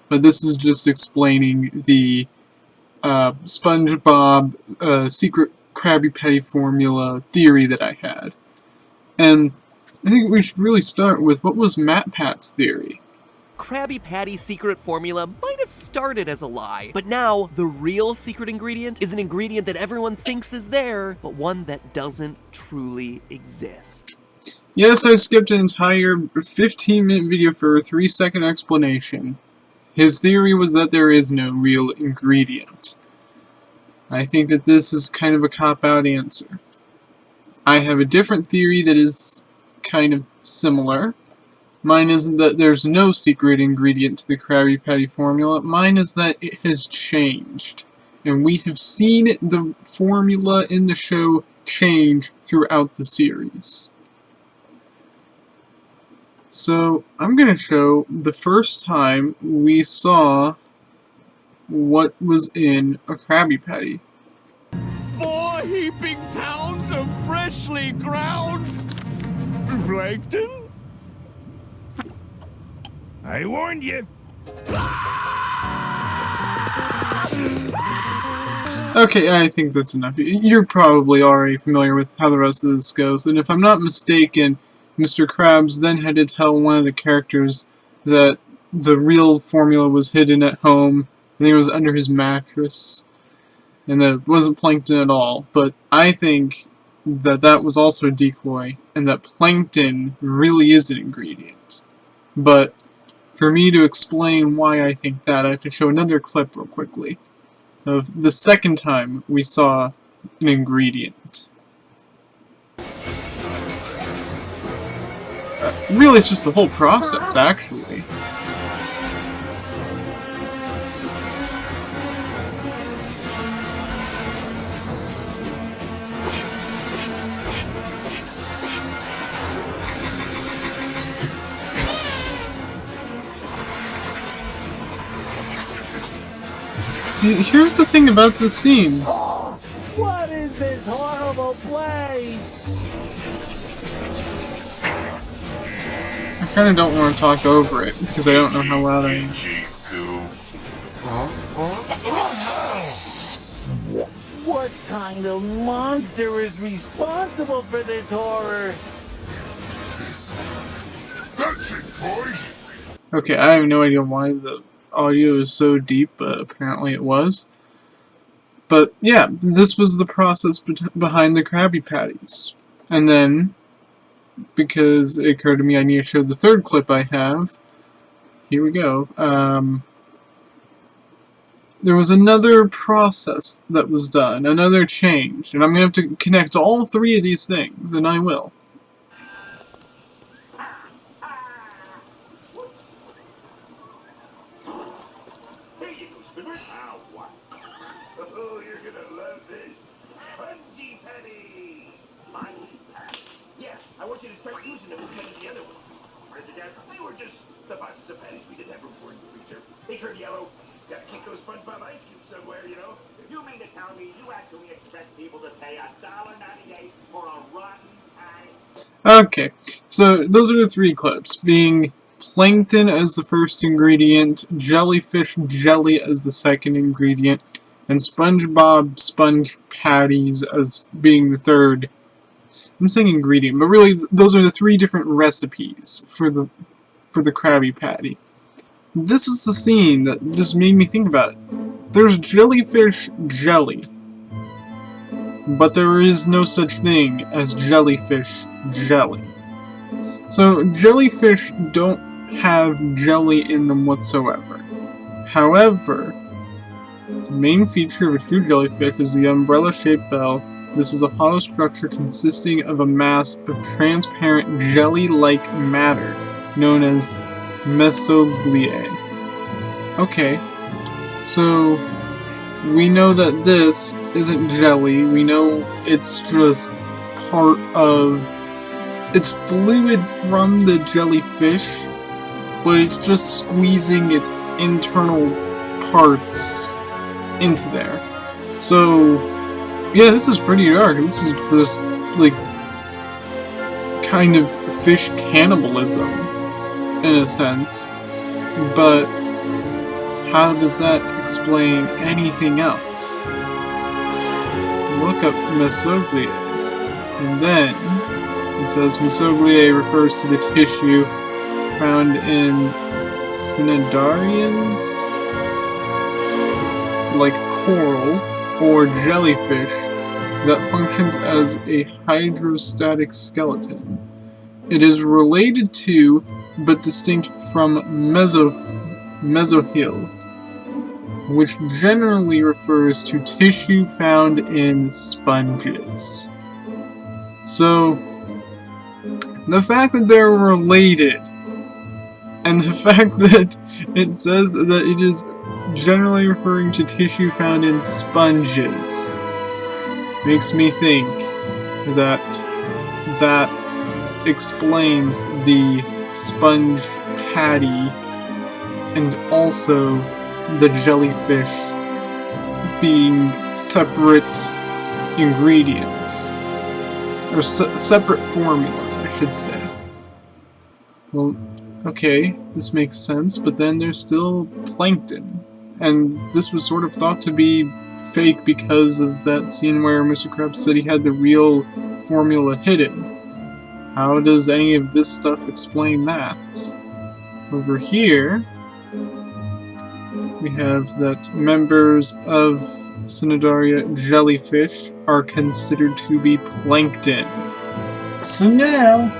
but this is just explaining the SpongeBob secret Krabby Patty formula theory that I had. And I think we should really start with what was matpat's theory. Krabby Patty's secret formula might have started as a lie, but now the real secret ingredient is an ingredient that everyone thinks is there, but one that doesn't truly exist. Yes, I skipped an entire 15-minute video for a 3-second explanation. His theory was that there is no real ingredient. I think that this is kind of a cop-out answer. I have a different theory that is kind of similar. Mine is that there's no secret ingredient to the Krabby Patty formula. Mine is that it has changed. And we have seen the formula in the show change throughout the series. So, I'm going to show the first time we saw what was in a Krabby Patty. 4 heaping pounds of freshly ground plankton? I warned you. Okay, I think that's enough. You're probably already familiar with how the rest of this goes, and if I'm not mistaken, Mr. Krabs then had to tell one of the characters that the real formula was hidden at home, and it was under his mattress, and that it wasn't plankton at all. But I think that that was also a decoy, and that plankton really is an ingredient. But for me to explain why I think that, I have to show another clip real quickly of the second time we saw an ingredient. Really, it's just the whole process, actually. Here's the thing about this scene. What is this horrible place? I kinda don't want to talk over it, because I don't know how loud I am. What kind of monster is responsible for this horror? That's it, boys. Okay, I have no idea why the audio is so deep, but apparently it was. But yeah, this was the process behind the Krabby Patties. And then, because it occurred to me I need to show the third clip I have, here we go. There was another process that was done, another change, and I'm going to have to connect all 3 of these things, and I will. Oh, you're gonna love this. Spongy pennies. Spongy pennies. Yeah, I want you to start using them instead of the other ones. Write it down. They were just the boxes of pennies we didn't have room for in the freezer. They turned yellow. Gotta kick those SpongeBob ice cubes somewhere, you know? You mean to tell me you actually expect people to pay $1.98 for a rotten pie? Okay, so those are the 3 clips, being plankton as the first ingredient, jellyfish jelly as the second ingredient, and SpongeBob sponge patties as being the third. I'm saying ingredient, but really those are the 3 different recipes for the Krabby Patty. This is the scene that just made me think about it. There's jellyfish jelly, but there is no such thing as jellyfish jelly. So jellyfish don't have jelly in them whatsoever. However, the main feature of a true jellyfish is the umbrella-shaped bell. This is a hollow structure consisting of a mass of transparent jelly-like matter known as mesogliae. Okay, so we know that this isn't jelly. We know it's just part of... It's fluid from the jellyfish, but it's just squeezing its internal parts into there. So, yeah, this is pretty dark. This is just, like, kind of fish cannibalism, in a sense. But how does that explain anything else? Look up mesogliae, and then it says mesogliae refers to the tissue found in cnidarians, like coral or jellyfish, that functions as a hydrostatic skeleton. It is related to, but distinct from, mesohyl, which generally refers to tissue found in sponges. So, the fact that they're related, and the fact that it says that it is generally referring to tissue found in sponges, makes me think that that explains the sponge patty and also the jellyfish being separate ingredients, or separate formulas, I should say. Well, okay, this makes sense, but then there's still plankton, and this was sort of thought to be fake because of that scene where Mr. Krabs said he had the real formula hidden. How does any of this stuff explain that? Over here, we have that members of Cnidaria jellyfish are considered to be plankton. So now,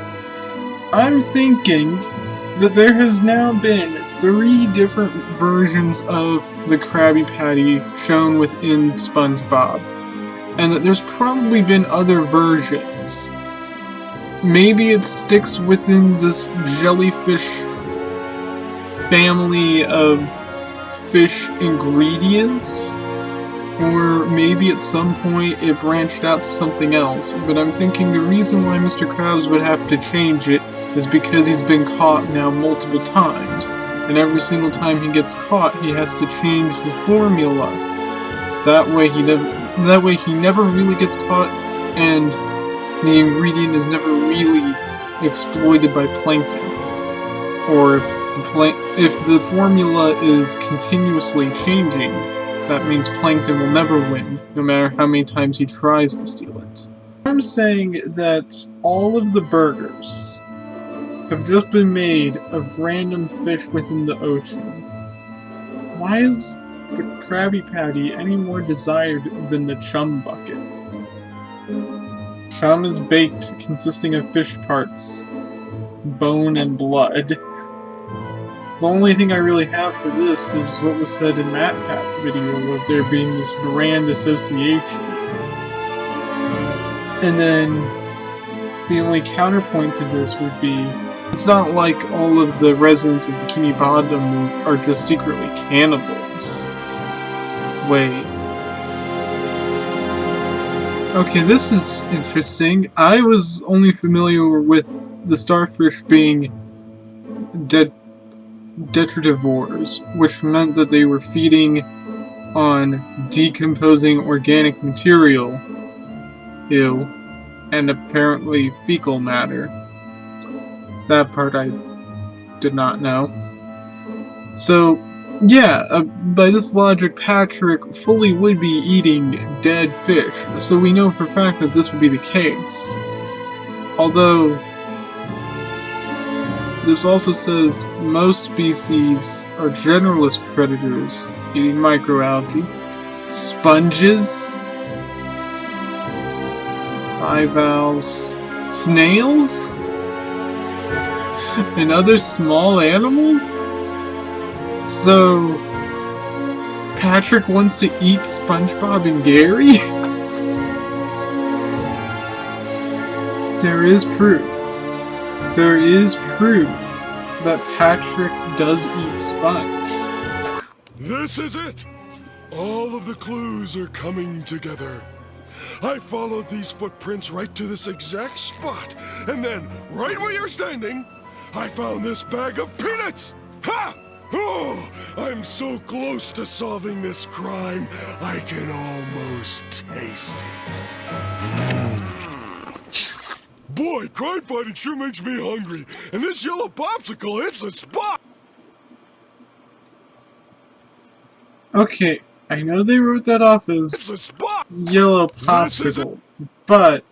I'm thinking that there has now been 3 different versions of the Krabby Patty shown within SpongeBob, and that there's probably been other versions. Maybe it sticks within this jellyfish family of fish ingredients, or maybe at some point it branched out to something else, but I'm thinking the reason why Mr. Krabs would have to change it is because he's been caught now multiple times, and every single time he gets caught he has to change the formula. That way he never really gets caught, and the ingredient is never really exploited by plankton. Or if the formula is continuously changing, that means plankton will never win, no matter how many times he tries to steal it. I'm saying that all of the burgers have just been made of random fish within the ocean. Why is the Krabby Patty any more desired than the chum bucket? Chum is baked, consisting of fish parts, bone and blood. The only thing I really have for this is what was said in matpat's video of there being this brand association. And then the only counterpoint to this would be, it's not like all of the residents of Bikini Bottom are just secretly cannibals. Wait. Okay, this is interesting. I was only familiar with the starfish being detritivores, which meant that they were feeding on decomposing organic material, and apparently fecal matter. That part I did not know. So, yeah, by this logic, Patrick fully would be eating dead fish, so we know for a fact that this would be the case. Although, this also says most species are generalist predators, eating microalgae, sponges, bivalves, snails, and other small animals? So, Patrick wants to eat SpongeBob and Gary? There is proof. There is proof that Patrick does eat sponge. This is it! All of the clues are coming together. I followed these footprints right to this exact spot, and then, right where you're standing, I found this bag of peanuts! Ha! Oh, I'm so close to solving this crime, I can almost taste it. Boy, crime fighting sure makes me hungry, and this yellow popsicle hits the spot! Okay, I know they wrote that off It's as a spot! yellow This is popsicle, but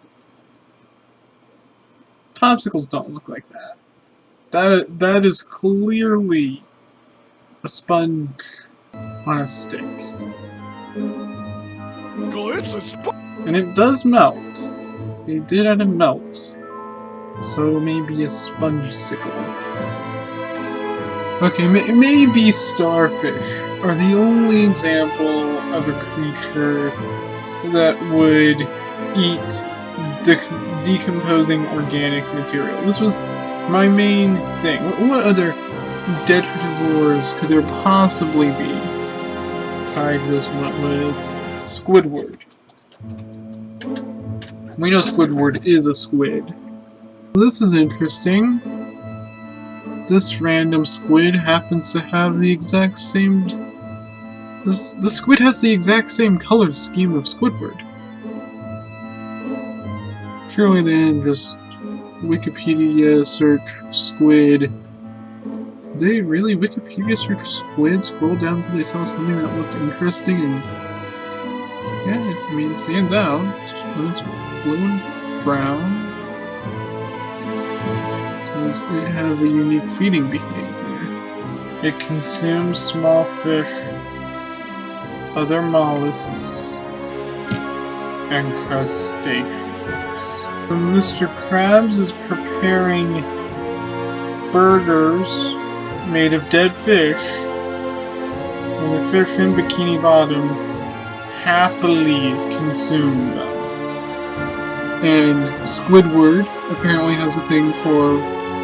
popsicles don't look like that. That is clearly a sponge on a stick. It's a spot! And it does melt. They did add a melt. So maybe a sponge-sicle. Okay, maybe starfish are the only example of a creature that would eat decomposing organic material. This was my main thing. What other detritivores could there possibly be? I just went with Squidward. We know Squidward is a squid. This is interesting. This random squid happens to have the exact same... The squid has the exact same color scheme of Squidward. Surely they didn't just Wikipedia search squid. They really Wikipedia search squid, scroll down until they saw something that looked interesting, and yeah, I mean, it stands out. It's blue and brown. Does it have a unique feeding behavior? It consumes small fish, other mollusks, and crustaceans. Mr. Krabs is preparing burgers made of dead fish, and the fish in Bikini Bottom happily consume them. And Squidward apparently has a thing for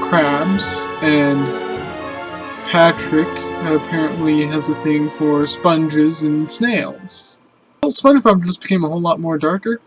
crabs, and Patrick apparently has a thing for sponges and snails. Well, SpongeBob just became a whole lot more darker.